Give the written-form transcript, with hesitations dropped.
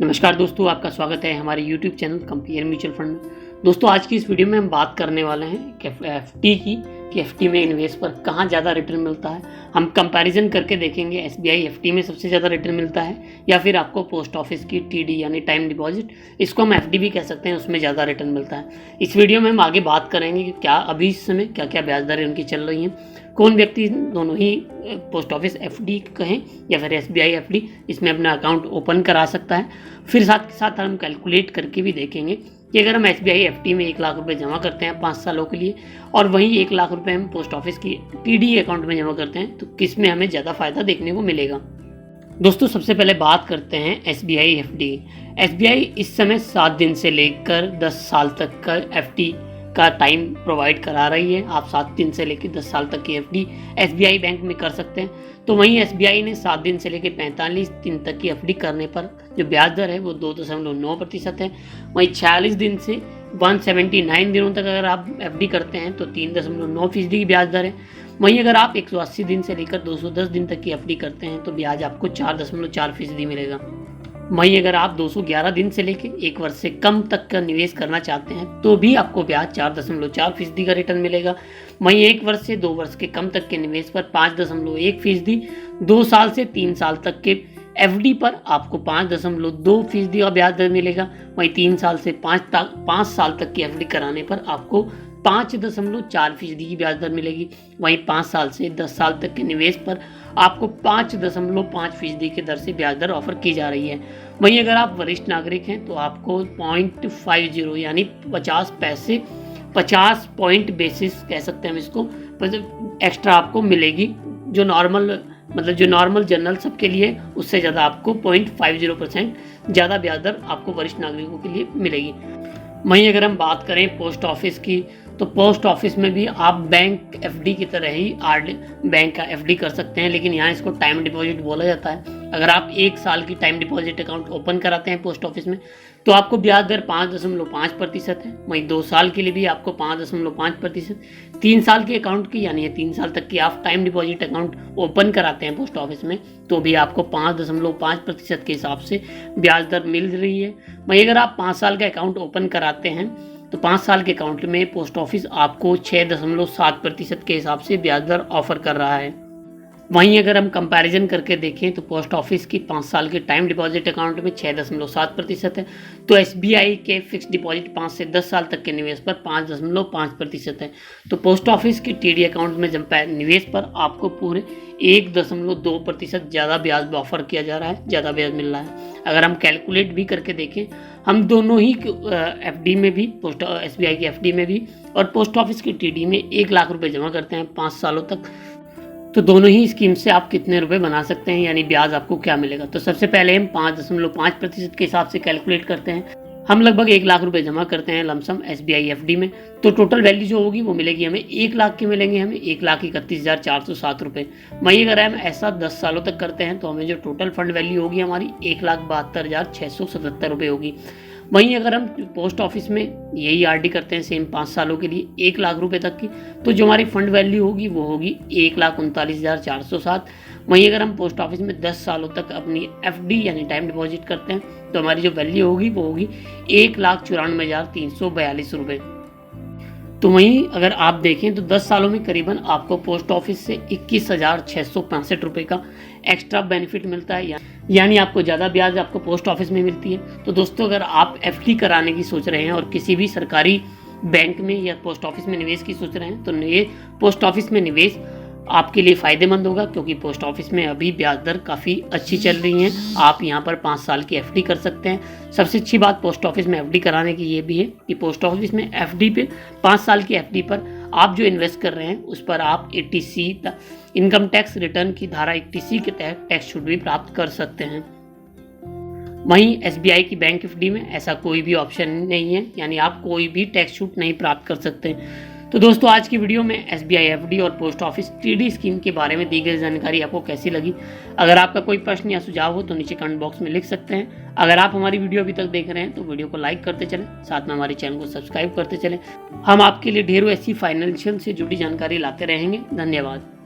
नमस्कार दोस्तों, आपका स्वागत है हमारे YouTube channel compare mutual fund में। दोस्तों, आज की इस वीडियो में हम बात करने वाले हैं कि एफडी की कि एफडी में इन्वेस्ट पर कहाँ ज़्यादा रिटर्न मिलता है। हम कंपैरिजन करके देखेंगे एसबीआई एफडी में सबसे ज़्यादा रिटर्न मिलता है या फिर आपको पोस्ट ऑफिस की टीडी यानी टाइम डिपॉजिट, इसको हम एफडी भी कह सकते हैं, उसमें ज़्यादा रिटर्न मिलता है। इस वीडियो में हम आगे बात करेंगे कि क्या अभी इस समय क्या क्या ब्याज दरें उनकी चल रही हैं, कौन व्यक्ति दोनों ही पोस्ट ऑफिस एफडी कहें या फिर एसबीआई एफडी इसमें अपना अकाउंट ओपन करा सकता है। फिर साथ के साथ हम कैलकुलेट करके भी देखेंगे कि अगर हम एसबीआई एफडी में 1 लाख रुपए जमा करते हैं 5 सालों के लिए और वहीं 1 लाख रुपए हम पोस्ट ऑफिस की टीडी अकाउंट में जमा करते हैं तो किस में हमें ज़्यादा फायदा देखने को मिलेगा। दोस्तों, सबसे पहले बात करते हैं एसबीआई एफडी। एसबीआई इस समय 7 दिन से लेकर 10 साल तक का एफडी का टाइम प्रोवाइड करा रही है। आप 7 दिन से लेकर 10 साल तक की एफडी एसबीआई बैंक में कर सकते हैं। तो वहीं एसबीआई ने 7 दिन से लेकर 45 दिन तक की एफडी करने पर जो ब्याज दर है वो 2.9% है। वहीं 46 दिन से 179 दिनों तक अगर आप एफडी करते हैं तो 3.9% की ब्याज दर है। वहीं अगर आप 180 दिन से लेकर 210 दिन तक की एफडी करते हैं तो ब्याज आपको 4.4% मिलेगा। वहीं अगर आप 211 दिन से लेकर 1 वर्ष से कम तक का निवेश करना चाहते हैं तो भी आपको ब्याज 4.4% का रिटर्न मिलेगा। वहीं 1 वर्ष से 2 वर्ष के कम तक के निवेश पर 5.1%, 2 साल से 3 साल तक के एफडी पर आपको 5.2% का ब्याज दर मिलेगा। वहीं 3 साल से 5 साल तक की एफडी कराने पर आपको 5.4% की ब्याज दर मिलेगी। वहीं 5 साल से 10 साल तक के निवेश पर आपको 5.5% की दर से ब्याज दर ऑफर की जा रही है। वहीं अगर आप वरिष्ठ नागरिक हैं तो आपको 0.50 यानी 50 पैसे 50 पॉइंट बेसिस कह सकते हैं हम इसको, एक्स्ट्रा आपको मिलेगी। जो नॉर्मल जनरल सबके लिए उससे ज़्यादा आपको 0.50% ज़्यादा ब्याज दर आपको वरिष्ठ नागरिकों के लिए मिलेगी। वहीं अगर हम बात करें पोस्ट ऑफिस की तो पोस्ट ऑफिस में भी आप बैंक एफडी की तरह ही बैंक का एफडी कर सकते हैं, लेकिन यहाँ इसको टाइम डिपॉजिट बोला जाता है। अगर आप 1 साल की टाइम डिपॉजिट अकाउंट ओपन कराते हैं पोस्ट ऑफिस में तो आपको ब्याज दर 5.5% है। वहीं 2 साल के लिए भी आपको 5.5%, 3 साल के अकाउंट की यानी 3 साल तक की आप टाइम डिपॉजिट अकाउंट ओपन कराते हैं पोस्ट ऑफिस में तो भी आपको 5.5% के हिसाब से ब्याज दर मिल रही है। वहीं अगर आप 5 साल का अकाउंट ओपन कराते हैं तो 5 साल के अकाउंट में पोस्ट ऑफिस आपको 6.7% के हिसाब से ब्याज दर ऑफर कर रहा है। वहीं अगर हम कंपैरिजन करके देखें तो पोस्ट ऑफिस की 5 साल के टाइम डिपॉजिट अकाउंट में 6.7% है, तो एसबीआई के फिक्स डिपॉजिट 5 से 10 साल तक के निवेश पर 5.5% है। तो पोस्ट ऑफिस की टीडी अकाउंट में जब निवेश पर आपको पूरे 1.2% ज़्यादा ब्याज ऑफर किया जा रहा है, ज़्यादा ब्याज मिल रहा है। अगर हम कैलकुलेट भी करके देखें, हम दोनों ही एफडी में भी एसबीआई की एफडी में भी और पोस्ट ऑफिस की टीडी में 1 लाख रुपए जमा करते हैं 5 सालों तक, तो दोनों ही स्कीम से आप कितने रुपए बना सकते हैं यानी ब्याज आपको क्या मिलेगा। तो सबसे पहले हम 5.5% के हिसाब से कैलकुलेट करते हैं। हम लगभग 1 लाख रुपए जमा करते हैं लमसम एसबीआई एफडी में, तो टोटल वैल्यू जो होगी वो मिलेगी हमें 1 लाख की मिलेंगे, हमें 1,31,407 रुपये। वहीं अगर हम ऐसा 10 सालों तक करते हैं तो हमें जो टोटल फंड वैल्यू होगी हमारी 1,72,677 रुपये होगी। वहीं अगर हम पोस्ट ऑफिस में यही आरडी करते हैं सेम 5 सालों के लिए 1 लाख रुपए तक की, तो जो हमारी फंड वैल्यू होगी वो होगी 1,39,407। वहीं अगर हम पोस्ट ऑफिस में 10 सालों तक अपनी एफडी यानी टाइम डिपॉजिट करते हैं तो हमारी जो वैल्यू होगी वो होगी 1,94,342 रुपये। तो वहीं अगर आप देखें तो 10 सालों में करीबन आपको पोस्ट ऑफिस से 21,665 रुपये का एक्स्ट्रा बेनिफिट मिलता है, यानी आपको ज़्यादा ब्याज आपको पोस्ट ऑफिस में मिलती है। तो दोस्तों, अगर आप एफडी कराने की सोच रहे हैं और किसी भी सरकारी बैंक में या पोस्ट ऑफिस में निवेश की सोच रहे हैं तो पोस्ट ऑफिस में निवेश आपके लिए फ़ायदेमंद होगा, क्योंकि पोस्ट ऑफिस में अभी ब्याज दर काफ़ी अच्छी चल रही हैं। आप यहां पर 5 साल की एफडी कर सकते हैं। सबसे अच्छी बात पोस्ट ऑफिस में एफडी कराने की ये भी है कि पोस्ट ऑफिस में एफडी पे 5 साल की एफडी पर आप जो इन्वेस्ट कर रहे हैं उस पर आप 80C इनकम टैक्स रिटर्न की धारा 80C के तहत टैक्स छूट भी प्राप्त कर सकते हैं। वहीं एसबीआई की बैंक एफडी में ऐसा कोई भी ऑप्शन नहीं है, यानी आप कोई भी टैक्स छूट नहीं प्राप्त कर सकते। तो दोस्तों, आज की वीडियो में एसबीआई एफडी और पोस्ट ऑफिस टीडी स्कीम के बारे में दी गई जानकारी आपको कैसी लगी? अगर आपका कोई प्रश्न या सुझाव हो तो नीचे कमेंट बॉक्स में लिख सकते हैं। अगर आप हमारी वीडियो अभी तक देख रहे हैं तो वीडियो को लाइक करते चलें, साथ में हमारे चैनल को सब्सक्राइब करते चलें। हम आपके लिए ढेरों ऐसी फाइनेंशियल से जुड़ी जानकारी लाते रहेंगे। धन्यवाद।